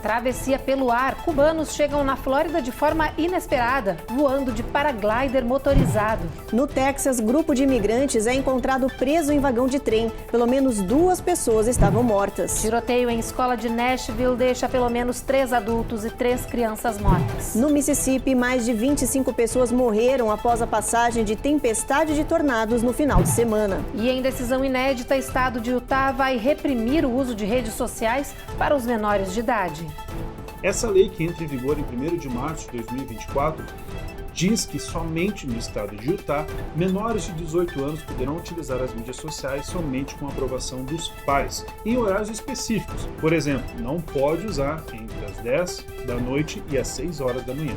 Travessia pelo ar. Cubanos chegam na Flórida de forma inesperada, voando de paraglider motorizado. No Texas, grupo de imigrantes é encontrado preso em vagão de trem. Pelo menos 2 pessoas estavam mortas. Tiroteio em escola de Nashville deixa pelo menos 3 adultos e 3 crianças mortas. No Mississippi, mais de 25 pessoas morreram após a passagem de tempestade de tornados no final de semana. E em decisão inédita, o estado de Utah vai reprimir o uso de redes sociais para os menores de idade. Essa lei, que entra em vigor em 1º de março de 2024, diz que somente no estado de Utah, menores de 18 anos poderão utilizar as mídias sociais somente com a aprovação dos pais, em horários específicos. Por exemplo, não pode usar entre as 10 da noite e as 6 horas da manhã.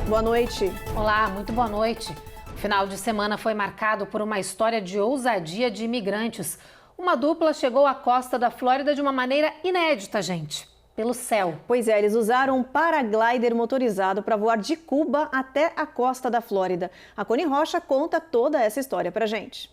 Boa noite. Olá, muito boa noite. O final de semana foi marcado por uma história de ousadia de imigrantes. Uma dupla chegou à costa da Flórida de uma maneira inédita, gente. Pelo céu. Pois é, eles usaram um paraglider motorizado para voar de Cuba até a costa da Flórida. A Cone Rocha conta toda essa história pra gente.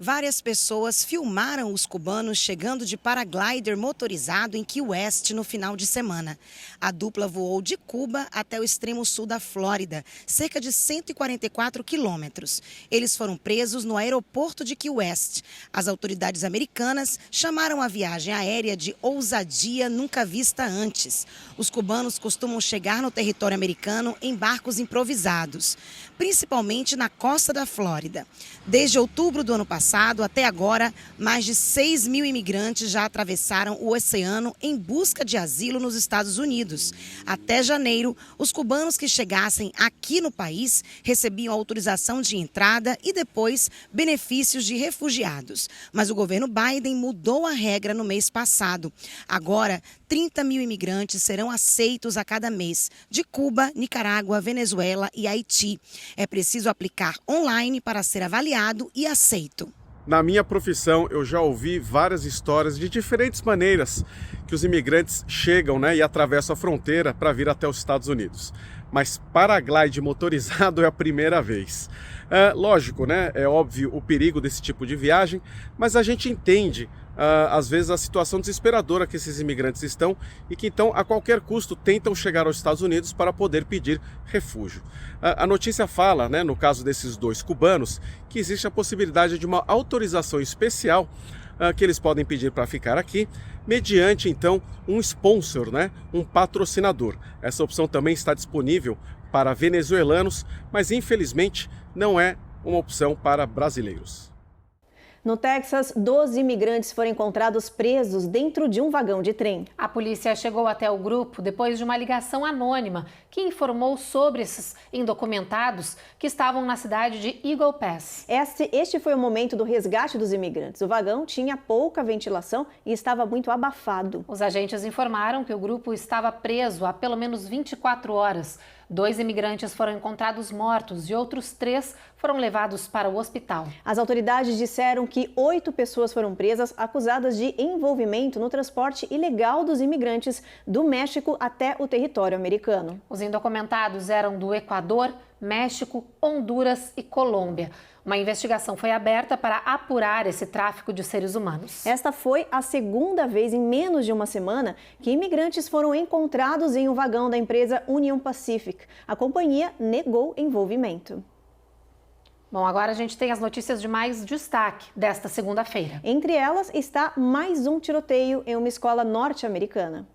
Várias pessoas filmaram os cubanos chegando de paraglider motorizado em Key West no final de semana. A dupla voou de Cuba até o extremo sul da Flórida, cerca de 144 quilômetros. Eles foram presos no aeroporto de Key West. As autoridades americanas chamaram a viagem aérea de ousadia nunca vista antes. Os cubanos costumam chegar no território americano em barcos improvisados, principalmente na costa da Flórida. Desde outubro do ano passado até agora, mais de 6 mil imigrantes já atravessaram o oceano em busca de asilo nos Estados Unidos. Até janeiro, os cubanos que chegassem aqui no país recebiam autorização de entrada e depois benefícios de refugiados. Mas o governo Biden mudou a regra no mês passado. Agora, 30 mil imigrantes serão aceitos a cada mês, de Cuba, Nicarágua, Venezuela e Haiti. É preciso aplicar online para ser avaliado e aceito. Na minha profissão, eu já ouvi várias histórias de diferentes maneiras que os imigrantes chegam, e atravessam a fronteira para vir até os Estados Unidos. Mas paraglide motorizado é a primeira vez. Lógico, é óbvio o perigo desse tipo de viagem, mas a gente entende às vezes a situação desesperadora que esses imigrantes estão e que então a qualquer custo tentam chegar aos Estados Unidos para poder pedir refúgio. A notícia fala, no caso desses 2 cubanos, que existe a possibilidade de uma autorização especial que eles podem pedir para ficar aqui, mediante então um sponsor, um patrocinador. Essa opção também está disponível para venezuelanos, mas infelizmente não é uma opção para brasileiros. No Texas, 12 imigrantes foram encontrados presos dentro de um vagão de trem. A polícia chegou até o grupo depois de uma ligação anônima que informou sobre esses indocumentados que estavam na cidade de Eagle Pass. Este foi o momento do resgate dos imigrantes. O vagão tinha pouca ventilação e estava muito abafado. Os agentes informaram que o grupo estava preso há pelo menos 24 horas. 2 imigrantes foram encontrados mortos e outros 3 foram levados para o hospital. As autoridades disseram que 8 pessoas foram presas acusadas de envolvimento no transporte ilegal dos imigrantes do México até o território americano. Os indocumentados eram do Equador, México, Honduras e Colômbia. Uma investigação foi aberta para apurar esse tráfico de seres humanos. Esta foi a segunda vez em menos de uma semana que imigrantes foram encontrados em um vagão da empresa Union Pacific. A companhia negou envolvimento. Bom, agora a gente tem as notícias de mais destaque desta segunda-feira. Entre elas está mais um tiroteio em uma escola norte-americana.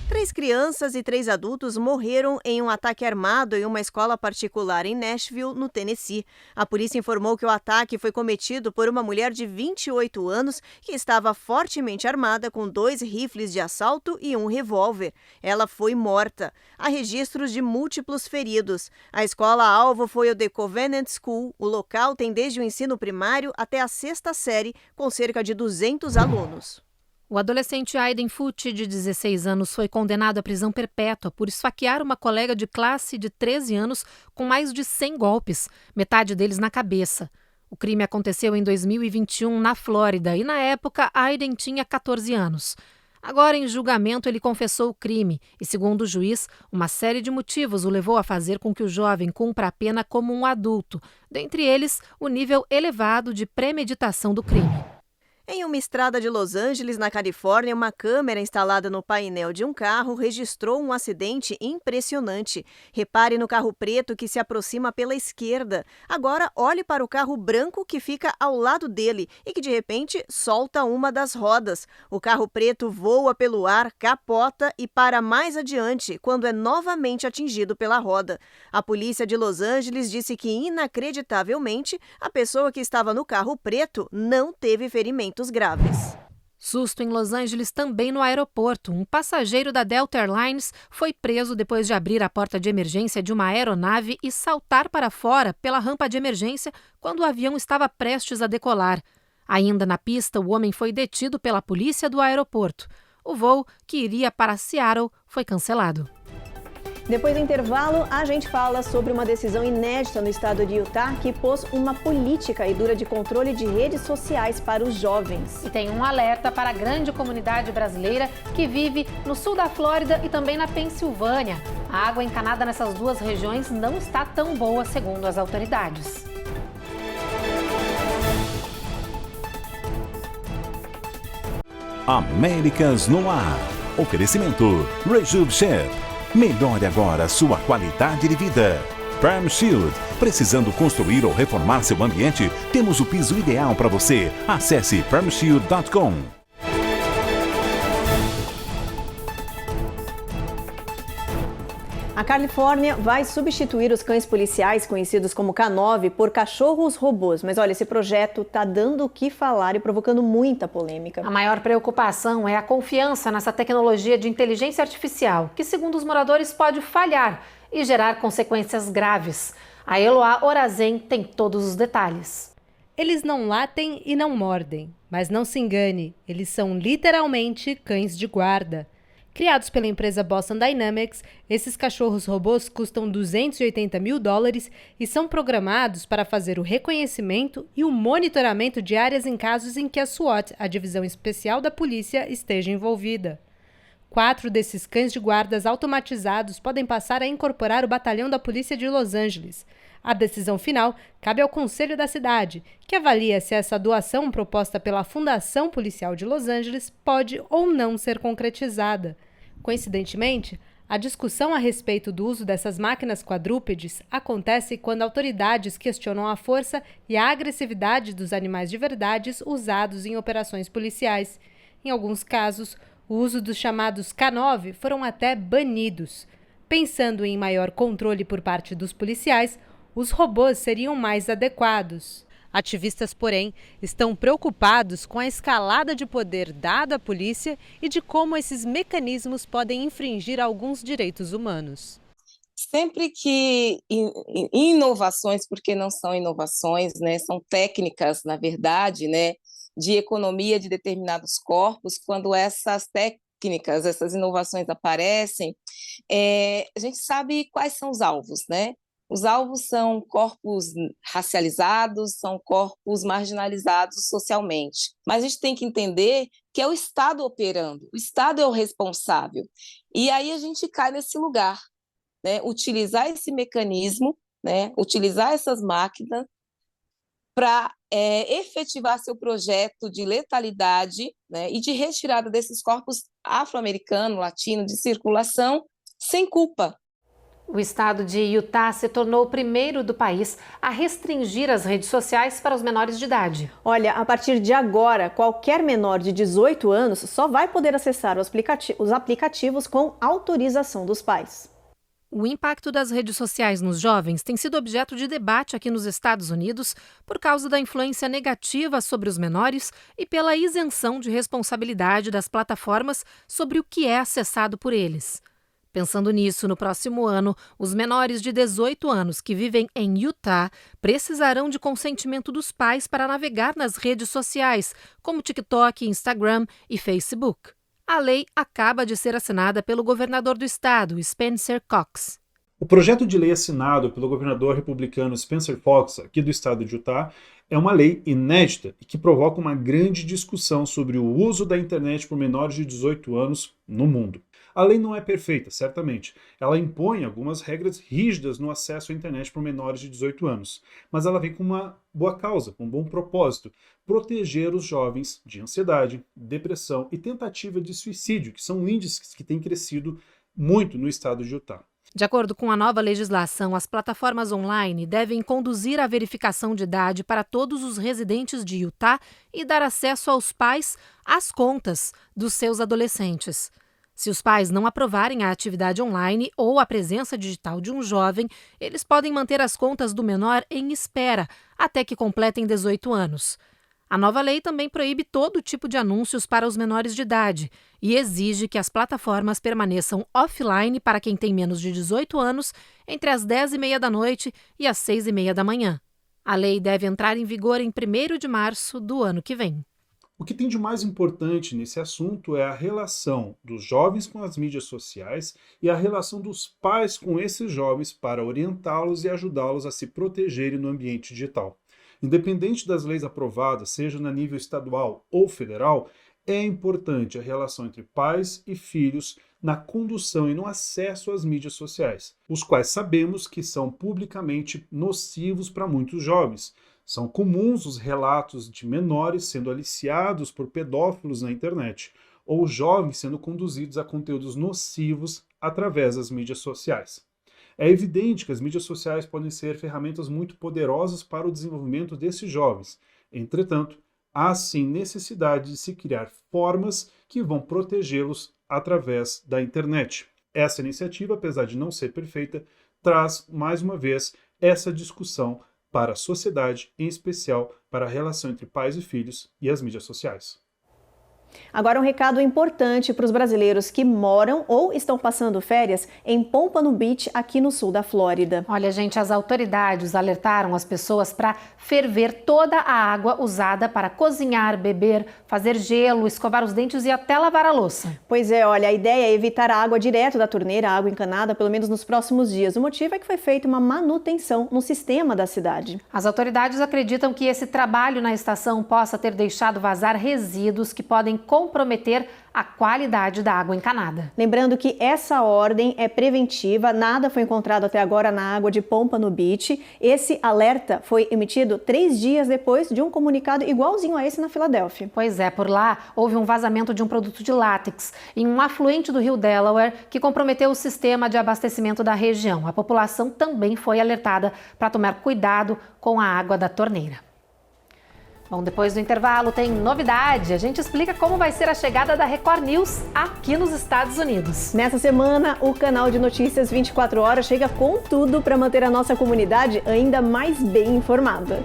3 crianças e 3 adultos morreram em um ataque armado em uma escola particular em Nashville, no Tennessee. A polícia informou que o ataque foi cometido por uma mulher de 28 anos que estava fortemente armada com 2 rifles de assalto e um revólver. Ela foi morta. Há registros de múltiplos feridos. A escola-alvo foi o The Covenant School. O local tem desde o ensino primário até a 6ª série, com cerca de 200 alunos. O adolescente Aiden Fucci, de 16 anos, foi condenado à prisão perpétua por esfaquear uma colega de classe de 13 anos com mais de 100 golpes, metade deles na cabeça. O crime aconteceu em 2021 na Flórida e, na época, Aiden tinha 14 anos. Agora, em julgamento, ele confessou o crime e, segundo o juiz, uma série de motivos o levou a fazer com que o jovem cumpra a pena como um adulto, dentre eles, o nível elevado de premeditação do crime. Em uma estrada de Los Angeles, na Califórnia, uma câmera instalada no painel de um carro registrou um acidente impressionante. Repare no carro preto que se aproxima pela esquerda. Agora, olhe para o carro branco que fica ao lado dele e que, de repente, solta uma das rodas. O carro preto voa pelo ar, capota e para mais adiante, quando é novamente atingido pela roda. A polícia de Los Angeles disse que, inacreditavelmente, a pessoa que estava no carro preto não teve ferimentos graves. Susto em Los Angeles também no aeroporto. Um passageiro da Delta Airlines foi preso depois de abrir a porta de emergência de uma aeronave e saltar para fora pela rampa de emergência quando o avião estava prestes a decolar. Ainda na pista, o homem foi detido pela polícia do aeroporto. O voo, que iria para Seattle, foi cancelado. Depois do intervalo, a gente fala sobre uma decisão inédita no estado de Utah que pôs uma política e dura de controle de redes sociais para os jovens. E tem um alerta para a grande comunidade brasileira que vive no sul da Flórida e também na Pensilvânia. A água encanada nessas duas regiões não está tão boa, segundo as autoridades. Américas no Ar. Oferecimento Rejuve Shep. Melhore agora sua qualidade de vida. Perm Shield. Precisando construir ou reformar seu ambiente? Temos o piso ideal para você. Acesse permshield.com. A Califórnia vai substituir os cães policiais, conhecidos como K9, por cachorros robôs. Mas olha, esse projeto está dando o que falar e provocando muita polêmica. A maior preocupação é a confiança nessa tecnologia de inteligência artificial, que, segundo os moradores, pode falhar e gerar consequências graves. A Eloá Orazen tem todos os detalhes. Eles não latem e não mordem, mas não se engane, eles são literalmente cães de guarda. Criados pela empresa Boston Dynamics, esses cachorros robôs custam $280 mil e são programados para fazer o reconhecimento e o monitoramento de áreas em casos em que a SWAT, a divisão especial da polícia, esteja envolvida. 4 desses cães de guardas automatizados podem passar a incorporar o batalhão da polícia de Los Angeles. A decisão final cabe ao Conselho da cidade, que avalia se essa doação proposta pela Fundação Policial de Los Angeles pode ou não ser concretizada. Coincidentemente, a discussão a respeito do uso dessas máquinas quadrúpedes acontece quando autoridades questionam a força e a agressividade dos animais de verdade usados em operações policiais. Em alguns casos, o uso dos chamados K9 foram até banidos. Pensando em maior controle por parte dos policiais, os robôs seriam mais adequados. Ativistas, porém, estão preocupados com a escalada de poder dada à polícia e de como esses mecanismos podem infringir alguns direitos humanos. Sempre que inovações, porque não são inovações, né, são técnicas, na verdade, né, de economia de determinados corpos, quando essas técnicas, essas inovações aparecem, a gente sabe quais são os alvos, né? Os alvos são corpos racializados, são corpos marginalizados socialmente. Mas a gente tem que entender que é o Estado operando, o Estado é o responsável. E aí a gente cai nesse lugar, né? Utilizar esse mecanismo, né? Utilizar essas máquinas para efetivar seu projeto de letalidade, né? E de retirada desses corpos afro-americanos, latinos, de circulação, sem culpa. O estado de Utah se tornou o primeiro do país a restringir as redes sociais para os menores de idade. Olha, a partir de agora, qualquer menor de 18 anos só vai poder acessar os aplicativos com autorização dos pais. O impacto das redes sociais nos jovens tem sido objeto de debate aqui nos Estados Unidos por causa da influência negativa sobre os menores e pela isenção de responsabilidade das plataformas sobre o que é acessado por eles. Pensando nisso, no próximo ano, os menores de 18 anos que vivem em Utah precisarão de consentimento dos pais para navegar nas redes sociais, como TikTok, Instagram e Facebook. A lei acaba de ser assinada pelo governador do estado, Spencer Cox. O projeto de lei assinado pelo governador republicano Spencer Cox, aqui do estado de Utah, é uma lei inédita e que provoca uma grande discussão sobre o uso da internet por menores de 18 anos no mundo. A lei não é perfeita, certamente. Ela impõe algumas regras rígidas no acesso à internet por menores de 18 anos, mas ela vem com uma boa causa, com um bom propósito: proteger os jovens de ansiedade, depressão e tentativa de suicídio, que são índices que têm crescido muito no estado de Utah. De acordo com a nova legislação, as plataformas online devem conduzir a verificação de idade para todos os residentes de Utah e dar acesso aos pais às contas dos seus adolescentes. Se os pais não aprovarem a atividade online ou a presença digital de um jovem, eles podem manter as contas do menor em espera até que completem 18 anos. A nova lei também proíbe todo tipo de anúncios para os menores de idade e exige que as plataformas permaneçam offline para quem tem menos de 18 anos entre as 10h30 da noite e as 6h30 da manhã. A lei deve entrar em vigor em 1º de março do ano que vem. O que tem de mais importante nesse assunto é a relação dos jovens com as mídias sociais e a relação dos pais com esses jovens para orientá-los e ajudá-los a se protegerem no ambiente digital. Independente das leis aprovadas, seja no nível estadual ou federal, é importante a relação entre pais e filhos na condução e no acesso às mídias sociais, os quais sabemos que são publicamente nocivos para muitos jovens. São comuns os relatos de menores sendo aliciados por pedófilos na internet, ou jovens sendo conduzidos a conteúdos nocivos através das mídias sociais. É evidente que as mídias sociais podem ser ferramentas muito poderosas para o desenvolvimento desses jovens. Entretanto, há sim necessidade de se criar formas que vão protegê-los através da internet. Essa iniciativa, apesar de não ser perfeita, traz, mais uma vez, essa discussão para a sociedade, em especial para a relação entre pais e filhos e as mídias sociais. Agora um recado importante para os brasileiros que moram ou estão passando férias em Pompano Beach, aqui no sul da Flórida. Olha, gente, as autoridades alertaram as pessoas para ferver toda a água usada para cozinhar, beber, fazer gelo, escovar os dentes e até lavar a louça. Pois é, olha, a ideia é evitar a água direto da torneira, a água encanada, pelo menos nos próximos dias. O motivo é que foi feita uma manutenção no sistema da cidade. As autoridades acreditam que esse trabalho na estação possa ter deixado vazar resíduos que podem comprometer a qualidade da água encanada. Lembrando que essa ordem é preventiva, nada foi encontrado até agora na água de Pompano Beach. Esse alerta foi emitido 3 dias depois de um comunicado igualzinho a esse na Filadélfia. Pois é, por lá houve um vazamento de um produto de látex em um afluente do rio Delaware que comprometeu o sistema de abastecimento da região. A população também foi alertada para tomar cuidado com a água da torneira. Bom, depois do intervalo tem novidade. A gente explica como vai ser a chegada da Record News aqui nos Estados Unidos. Nessa semana, o canal de notícias 24 horas chega com tudo para manter a nossa comunidade ainda mais bem informada.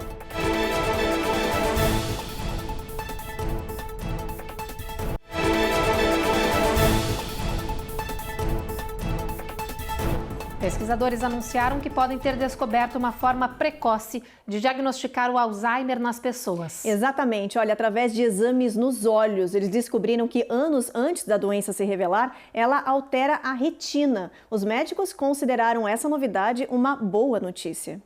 Pesquisadores anunciaram que podem ter descoberto uma forma precoce de diagnosticar o Alzheimer nas pessoas. Exatamente. Olha, através de exames nos olhos, eles descobriram que anos antes da doença se revelar, ela altera a retina. Os médicos consideraram essa novidade uma boa notícia.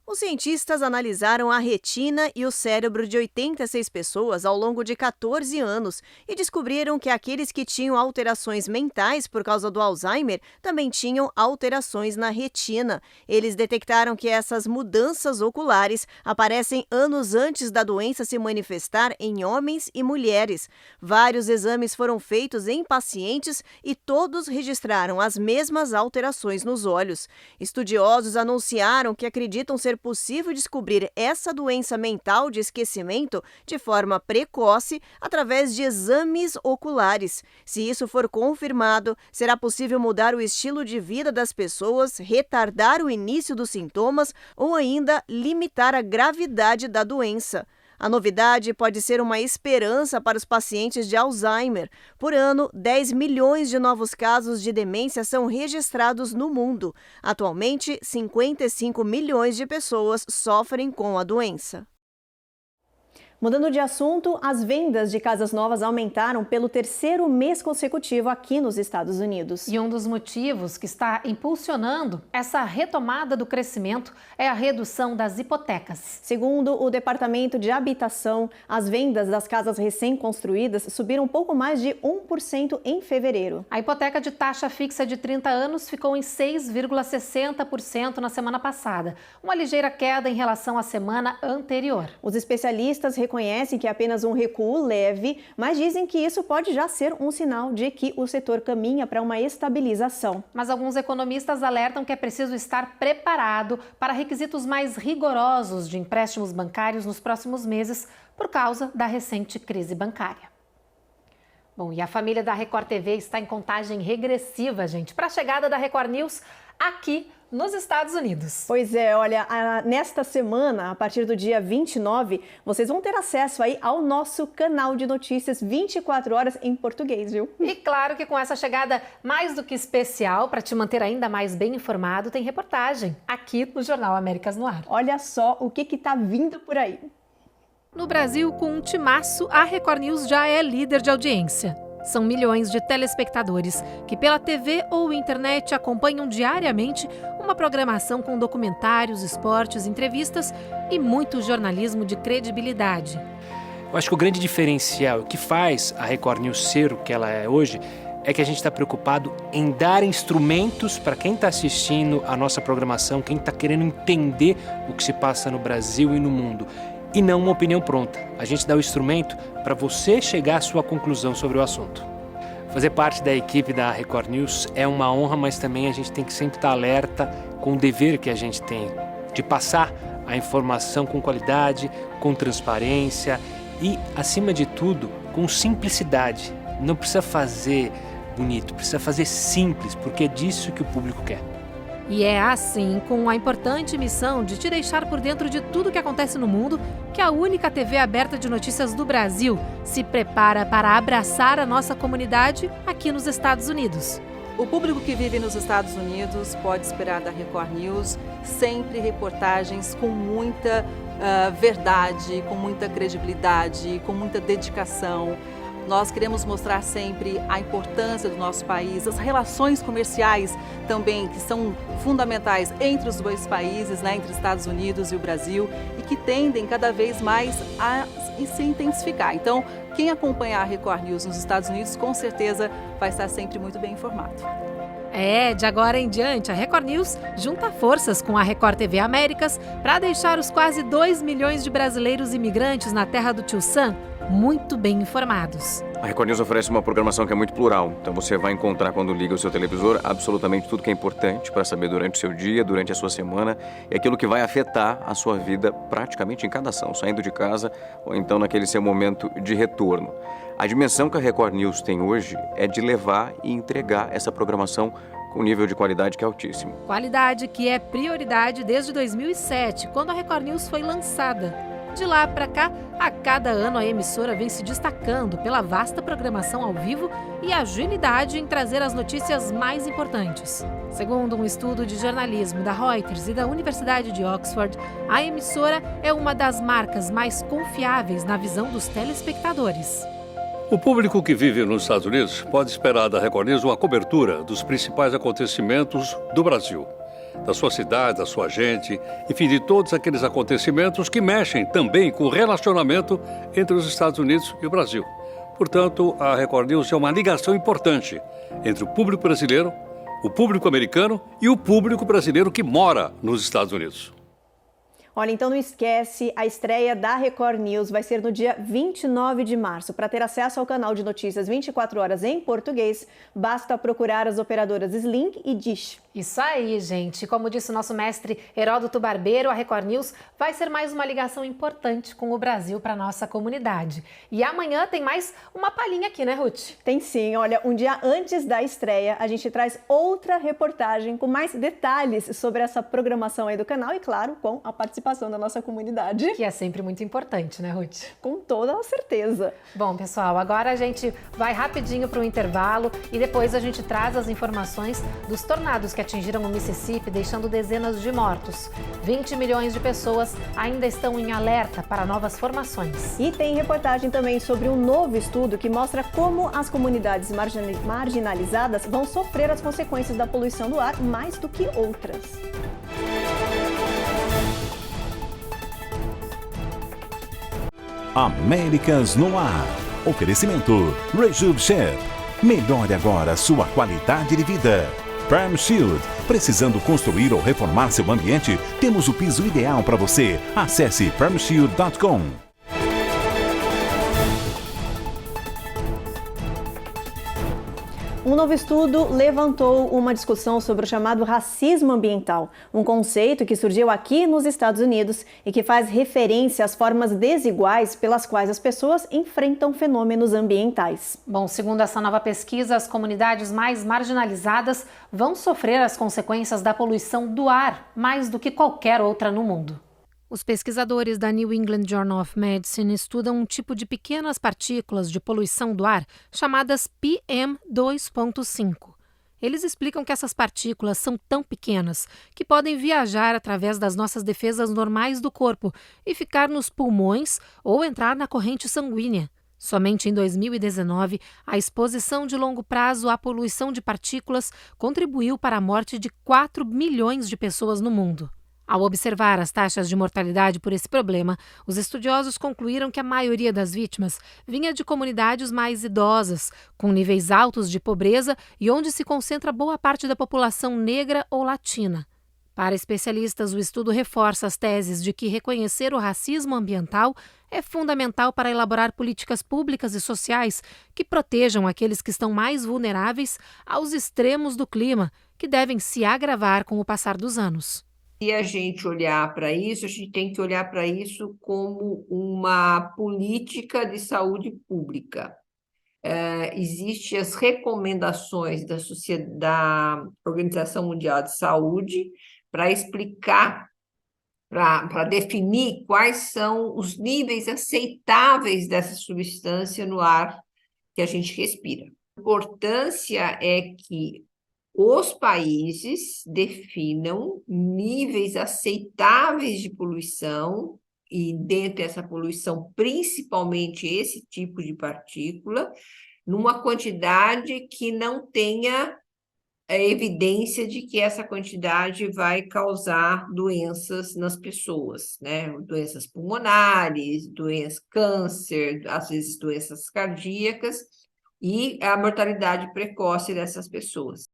Os cientistas analisaram a retina e o cérebro de 86 pessoas ao longo de 14 anos e descobriram que aqueles que tinham alterações mentais por causa do Alzheimer também tinham alterações na retina. Eles detectaram que essas mudanças oculares aparecem anos antes da doença se manifestar em homens e mulheres. Vários exames foram feitos em pacientes e todos registraram as mesmas alterações nos olhos. Estudiosos anunciaram que acreditam ser possível descobrir essa doença mental de esquecimento de forma precoce através de exames oculares. Se isso for confirmado, será possível mudar o estilo de vida das pessoas, retardar o início dos sintomas ou ainda limitar a gravidade da doença. A novidade pode ser uma esperança para os pacientes de Alzheimer. Por ano, 10 milhões de novos casos de demência são registrados no mundo. Atualmente, 55 milhões de pessoas sofrem com a doença. Mudando de assunto, as vendas de casas novas aumentaram pelo 3º mês consecutivo aqui nos Estados Unidos. E um dos motivos que está impulsionando essa retomada do crescimento é a redução das hipotecas. Segundo o Departamento de Habitação, as vendas das casas recém-construídas subiram um pouco mais de 1% em fevereiro. A hipoteca de taxa fixa de 30 anos ficou em 6,60% na semana passada, uma ligeira queda em relação à semana anterior. Os especialistas reconhecem que é apenas um recuo leve, mas dizem que isso pode já ser um sinal de que o setor caminha para uma estabilização. Mas alguns economistas alertam que é preciso estar preparado para requisitos mais rigorosos de empréstimos bancários nos próximos meses por causa da recente crise bancária. Bom, e a família da Record TV está em contagem regressiva, gente, para a chegada da Record News aqui nos Estados Unidos. Pois é, olha, nesta semana, a partir do dia 29, vocês vão ter acesso aí ao nosso canal de notícias 24 horas em português, viu? E claro que com essa chegada mais do que especial, para te manter ainda mais bem informado, tem reportagem aqui no Jornal Américas no Ar. Olha só o que está vindo por aí. No Brasil, com um timaço, a Record News já é líder de audiência. São milhões de telespectadores que pela TV ou internet acompanham diariamente uma programação com documentários, esportes, entrevistas e muito jornalismo de credibilidade. Eu acho que o grande diferencial que faz a Record News ser o que ela é hoje é que a gente está preocupado em dar instrumentos para quem está assistindo a nossa programação, quem está querendo entender o que se passa no Brasil e no mundo. E não uma opinião pronta. A gente dá o instrumento para você chegar à sua conclusão sobre o assunto. Fazer parte da equipe da Record News é uma honra, mas também a gente tem que sempre estar alerta com o dever que a gente tem de passar a informação com qualidade, com transparência e, acima de tudo, com simplicidade. Não precisa fazer bonito, precisa fazer simples, porque é disso que o público quer. E é assim, com a importante missão de te deixar por dentro de tudo que acontece no mundo, que a única TV aberta de notícias do Brasil se prepara para abraçar a nossa comunidade aqui nos Estados Unidos. O público que vive nos Estados Unidos pode esperar da Record News sempre reportagens com muita verdade, com muita credibilidade, com muita dedicação. Nós queremos mostrar sempre a importância do nosso país, as relações comerciais também, que são fundamentais entre os dois países, né, entre os Estados Unidos e o Brasil, e que tendem cada vez mais a se intensificar. Então, quem acompanhar a Record News nos Estados Unidos, com certeza vai estar sempre muito bem informado. De agora em diante, a Record News junta forças com a Record TV Américas para deixar os quase 2 milhões de brasileiros imigrantes na terra do Tio Sam muito bem informados. A Record News oferece uma programação que é muito plural, então você vai encontrar quando liga o seu televisor absolutamente tudo que é importante para saber durante o seu dia, durante a sua semana, e aquilo que vai afetar a sua vida praticamente em cada ação, saindo de casa ou então naquele seu momento de retorno. A dimensão que a Record News tem hoje é de levar e entregar essa programação com um nível de qualidade que é altíssimo. Qualidade que é prioridade desde 2007, quando a Record News foi lançada. De lá para cá, a cada ano a emissora vem se destacando pela vasta programação ao vivo e agilidade em trazer as notícias mais importantes. Segundo um estudo de jornalismo da Reuters e da Universidade de Oxford, a emissora é uma das marcas mais confiáveis na visão dos telespectadores. O público que vive nos Estados Unidos pode esperar da Record News uma cobertura dos principais acontecimentos do Brasil, da sua cidade, da sua gente, enfim, de todos aqueles acontecimentos que mexem também com o relacionamento entre os Estados Unidos e o Brasil. Portanto, a Record News é uma ligação importante entre o público brasileiro, o público americano e o público brasileiro que mora nos Estados Unidos. Olha, então não esquece, a estreia da Record News vai ser no dia 29 de março. Para ter acesso ao canal de notícias 24 horas em português, basta procurar as operadoras Sling e Dish. Isso aí, gente. Como disse o nosso mestre Heródoto Barbeiro, a Record News vai ser mais uma ligação importante com o Brasil para a nossa comunidade. E amanhã tem mais uma palhinha aqui, né, Ruth? Tem sim. Olha, um dia antes da estreia, a gente traz outra reportagem com mais detalhes sobre essa programação aí do canal e, claro, com a participação participação da nossa comunidade. Que é sempre muito importante, né, Ruth? Com toda a certeza. Bom, pessoal, agora a gente vai rapidinho para o intervalo e depois a gente traz as informações dos tornados que atingiram o Mississippi, deixando dezenas de mortos. 20 milhões de pessoas ainda estão em alerta para novas formações. E tem reportagem também sobre um novo estudo que mostra como as comunidades marginalizadas vão sofrer as consequências da poluição do ar mais do que outras. Américas no Ar. Oferecimento Rejuve Shep. Melhore agora sua qualidade de vida. Perm Shield. Precisando construir ou reformar seu ambiente? Temos o piso ideal para você. Acesse permshield.com. Um novo estudo levantou uma discussão sobre o chamado racismo ambiental, um conceito que surgiu aqui nos Estados Unidos e que faz referência às formas desiguais pelas quais as pessoas enfrentam fenômenos ambientais. Bom, segundo essa nova pesquisa, as comunidades mais marginalizadas vão sofrer as consequências da poluição do ar mais do que qualquer outra no mundo. Os pesquisadores da New England Journal of Medicine estudam um tipo de pequenas partículas de poluição do ar chamadas PM2.5. Eles explicam que essas partículas são tão pequenas que podem viajar através das nossas defesas normais do corpo e ficar nos pulmões ou entrar na corrente sanguínea. Somente em 2019, a exposição de longo prazo à poluição de partículas contribuiu para a morte de 4 milhões de pessoas no mundo. Ao observar as taxas de mortalidade por esse problema, os estudiosos concluíram que a maioria das vítimas vinha de comunidades mais idosas, com níveis altos de pobreza e onde se concentra boa parte da população negra ou latina. Para especialistas, o estudo reforça as teses de que reconhecer o racismo ambiental é fundamental para elaborar políticas públicas e sociais que protejam aqueles que estão mais vulneráveis aos extremos do clima, que devem se agravar com o passar dos anos. Se a gente olhar para isso, a gente tem que olhar para isso como uma política de saúde pública. Existem as recomendações da Organização Mundial de Saúde para explicar, para definir quais são os níveis aceitáveis dessa substância no ar que a gente respira. A importância é que os países definam níveis aceitáveis de poluição, e dentro dessa poluição, principalmente esse tipo de partícula, numa quantidade que não tenha evidência de que essa quantidade vai causar doenças nas pessoas, né? Doenças pulmonares, câncer, às vezes doenças cardíacas, e a mortalidade precoce dessas pessoas.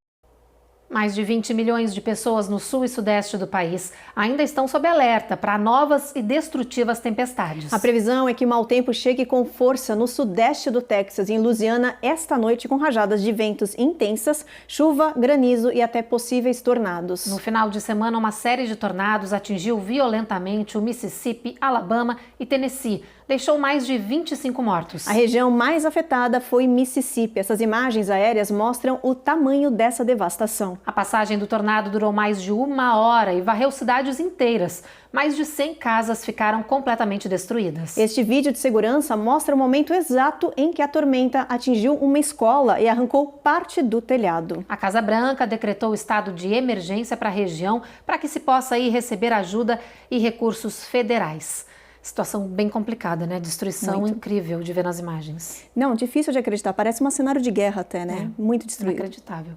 Mais de 20 milhões de pessoas no sul e sudeste do país ainda estão sob alerta para novas e destrutivas tempestades. A previsão é que o mau tempo chegue com força no sudeste do Texas e em Louisiana esta noite, com rajadas de ventos intensas, chuva, granizo e até possíveis tornados. No final de semana, uma série de tornados atingiu violentamente o Mississippi, Alabama e Tennessee. Deixou mais de 25 mortos. A região mais afetada foi Mississippi. Essas imagens aéreas mostram o tamanho dessa devastação. A passagem do tornado durou mais de 1 hora e varreu cidades inteiras. Mais de 100 casas ficaram completamente destruídas. Este vídeo de segurança mostra o momento exato em que a tormenta atingiu uma escola e arrancou parte do telhado. A Casa Branca decretou estado de emergência para a região para que se possa ir receber ajuda e recursos federais. Situação bem complicada, né? Destruição Muito. Incrível de ver nas imagens. Não, difícil de acreditar. Parece um cenário de guerra até, né? Muito destruído. Inacreditável.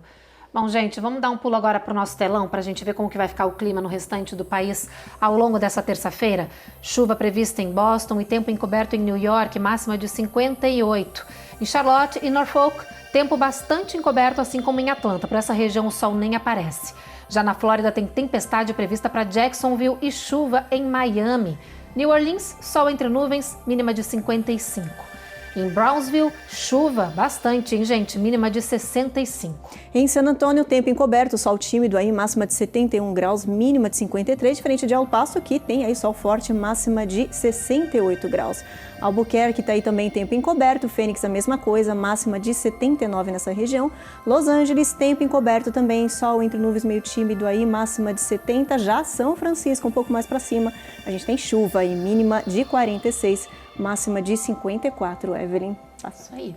Bom, gente, vamos dar um pulo agora para o nosso telão para a gente ver como que vai ficar o clima no restante do país ao longo dessa terça-feira. Chuva prevista em Boston e tempo encoberto em New York, máxima de 58. Em Charlotte e Norfolk, tempo bastante encoberto, assim como em Atlanta. Por essa região o sol nem aparece. Já na Flórida tem tempestade prevista para Jacksonville e chuva em Miami. New Orleans, sol entre nuvens, mínima de 55. Em Brownsville, chuva, bastante, hein, gente? Mínima de 65. Em San Antônio, tempo encoberto, sol tímido aí, máxima de 71 graus, mínima de 53, diferente de El Paso, que tem aí sol forte, máxima de 68 graus. Albuquerque está aí também tempo encoberto, Fênix a mesma coisa, máxima de 79 nessa região. Los Angeles, tempo encoberto também, sol entre nuvens meio tímido aí, máxima de 70. Já São Francisco, um pouco mais para cima, a gente tem chuva aí, mínima de 46, máxima de 54, Evelyn. Isso aí.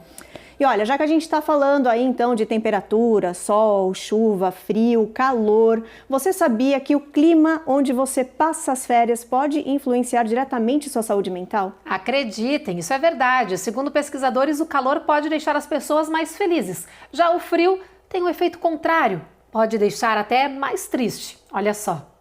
E olha, já que a gente está falando aí então de temperatura, sol, chuva, frio, calor, você sabia que o clima onde você passa as férias pode influenciar diretamente sua saúde mental? Acreditem, isso é verdade. Segundo pesquisadores, o calor pode deixar as pessoas mais felizes. Já o frio tem um efeito contrário, pode deixar até mais triste. Olha só.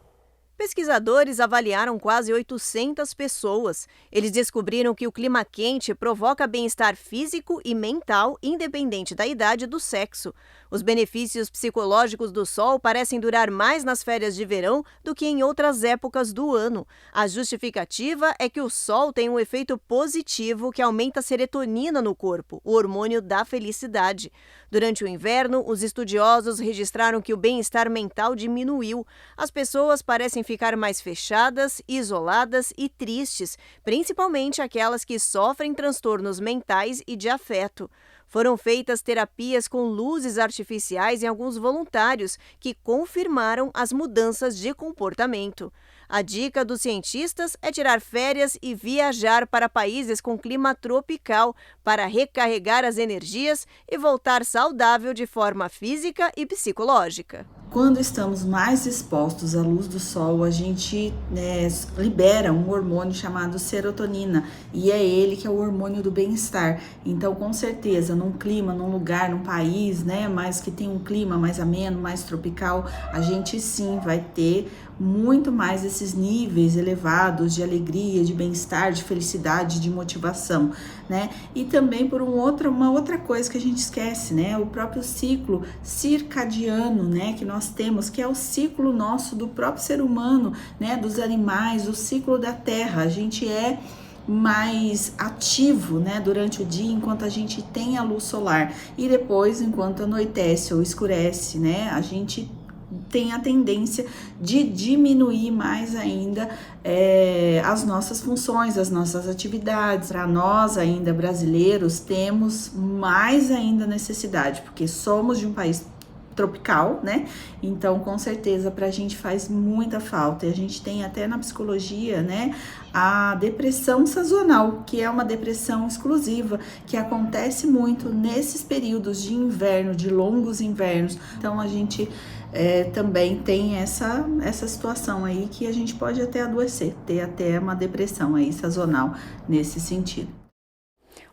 Pesquisadores avaliaram quase 800 pessoas. Eles descobriram que o clima quente provoca bem-estar físico e mental, independente da idade e do sexo. Os benefícios psicológicos do sol parecem durar mais nas férias de verão do que em outras épocas do ano. A justificativa é que o sol tem um efeito positivo que aumenta a serotonina no corpo, o hormônio da felicidade. Durante o inverno, os estudiosos registraram que o bem-estar mental diminuiu. As pessoas parecem ficar mais fechadas, isoladas e tristes, principalmente aquelas que sofrem transtornos mentais e de afeto. Foram feitas terapias com luzes artificiais em alguns voluntários que confirmaram as mudanças de comportamento. A dica dos cientistas é tirar férias e viajar para países com clima tropical para recarregar as energias e voltar saudável de forma física e psicológica. Quando estamos mais expostos à luz do sol, a gente libera um hormônio chamado serotonina e é ele que é o hormônio do bem-estar. Então, com certeza, num clima, num lugar, num país, mais que tem um clima mais ameno, mais tropical, a gente sim vai ter muito mais esses níveis elevados de alegria, de bem-estar, de felicidade, de motivação, E também por uma outra coisa que a gente esquece, o próprio ciclo circadiano, que nós temos, que é o ciclo nosso do próprio ser humano, dos animais, o ciclo da terra. A gente é mais ativo, durante o dia, enquanto a gente tem a luz solar, e depois, enquanto anoitece ou escurece, a gente tem a tendência de diminuir mais ainda as nossas funções, as nossas atividades. Para nós ainda brasileiros, temos mais ainda necessidade, porque somos de um país tropical, Então, com certeza, para a gente faz muita falta. E a gente tem até na psicologia, a depressão sazonal, que é uma depressão exclusiva, que acontece muito nesses períodos de inverno, de longos invernos. Então, a gente também tem essa situação aí que a gente pode até adoecer, ter até uma depressão aí sazonal nesse sentido.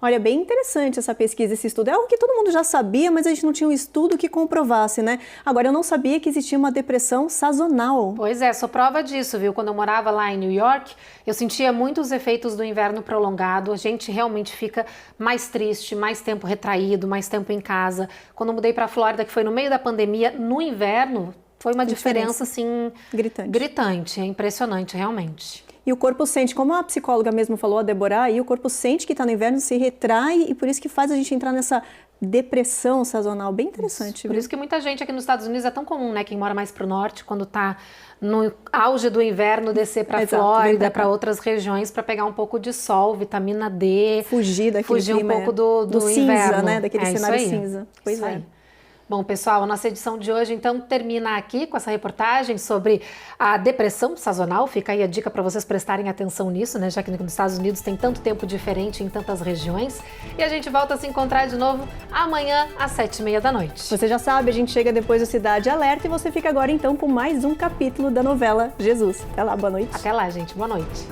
Olha, bem interessante essa pesquisa, esse estudo. É algo que todo mundo já sabia, mas a gente não tinha um estudo que comprovasse, Agora, eu não sabia que existia uma depressão sazonal. Pois é, sou prova disso, viu? Quando eu morava lá em New York, eu sentia muitos efeitos do inverno prolongado. A gente realmente fica mais triste, mais tempo retraído, mais tempo em casa. Quando eu mudei para a Flórida, que foi no meio da pandemia, no inverno, foi uma diferença, assim, gritante. É impressionante, realmente. E o corpo sente, como a psicóloga mesmo falou, a Débora, aí o corpo sente que está no inverno, se retrai e por isso que faz a gente entrar nessa depressão sazonal. Bem interessante. Por isso que muita gente aqui nos Estados Unidos é tão comum, quem mora mais para o norte, quando está no auge do inverno, descer para a Flórida, para outras regiões, para pegar um pouco de sol, vitamina D. Fugir daquele clima, um pouco do cinza, inverno. Daquele cenário cinza. Pois é. Bom, pessoal, a nossa edição de hoje, então, termina aqui com essa reportagem sobre a depressão sazonal. Fica aí a dica para vocês prestarem atenção nisso, já que nos Estados Unidos tem tanto tempo diferente em tantas regiões. E a gente volta a se encontrar de novo amanhã, às 7h30 da noite. Você já sabe, a gente chega depois do Cidade Alerta e você fica agora, então, com mais um capítulo da novela Jesus. Até lá, boa noite. Até lá, gente. Boa noite.